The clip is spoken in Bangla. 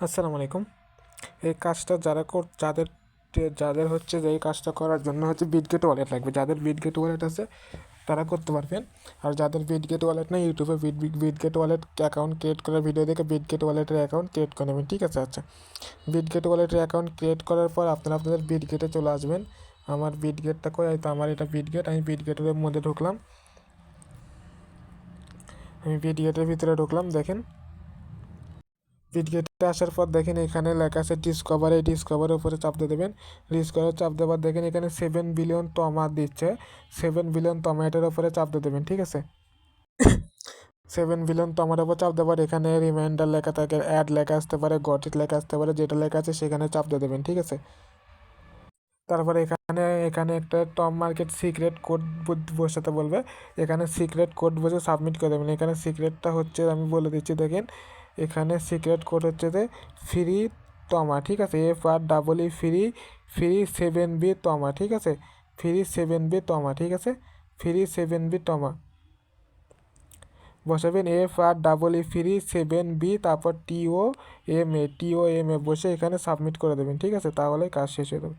আসসালামু আলাইকুম। এই কাজটা যাদের হচ্ছে যে এই কাজটা করার জন্য হচ্ছে বিটগেট ওয়ালেট লাগবে। যাদের বিটগেট ওয়ালেট আছে তারা করতে পারবেন। আর যাদের বিটগেট ওয়ালেট নেই, ইউটিউবে বিটগেট ওয়ালেট অ্যাকাউন্ট ক্রিয়েট করার ভিডিও দেখে বিটগেট ওয়ালেটের অ্যাকাউন্ট ক্রিয়েট করে নেবেন। ঠিক আছে? আচ্ছা, বিটগেট ওয়ালেটের অ্যাকাউন্ট ক্রিয়েট করার পর আপনারা আপনাদের বিটগেটে চলে আসবেন। আমার বিটগেটটা কই? তো আমার এটা বিটগেট, আমি বিটগেটের মধ্যে ঢুকলাম। আমি বিটগেটের ভিতরে ঢুকলাম। দেখেন, বিটগেটে আসার পর দেখেন এখানে লেখা আছে ডিসকভার। এই ডিসকভারের উপরে চাপ দিয়ে দেবেন। ডিসকভারে চাপ দেওয়ার দেখেন এখানে 7 বিলিয়ন তমা দিচ্ছে। 7 বিলিয়ন তমা, এটার উপরে চাপ দিয়ে দেবেন। ঠিক আছে? 7 বিলিয়ন তমার উপর চাপ দেওয়ার এখানে রিমাইন্ডার লেখা থাকে, অ্যাড লেখা আসতে পারে, গটিট লেখা আসতে পারে, যেটা লেখা আছে সেখানে চাপ দিয়ে দেবেন। ঠিক আছে? তারপরে এখানে এখানে একটা টপ মার্কেট সিক্রেট কোড বসাতে বলবে। এখানে সিক্রেট কোড বসে সাবমিট করে দেবেন। এখানে সিক্রেটটা হচ্ছে, আমি বলে দিচ্ছি দেখেন, এখানে সিক্রেট কোড হচ্ছে যে ফ্রি তমা। ঠিক আছে? FR ফ্রি, ফ্রি 7B তমা। ঠিক আছে? ফ্রি 7B তমা। ঠিক আছে? ফ্রি 7B তমা বসাবেন। FR ফ্রি 7B, তারপর TOMA বসে এখানে সাবমিট করে দেবেন। ঠিক আছে? তাহলে কাজ শেষ হয়ে যাবে।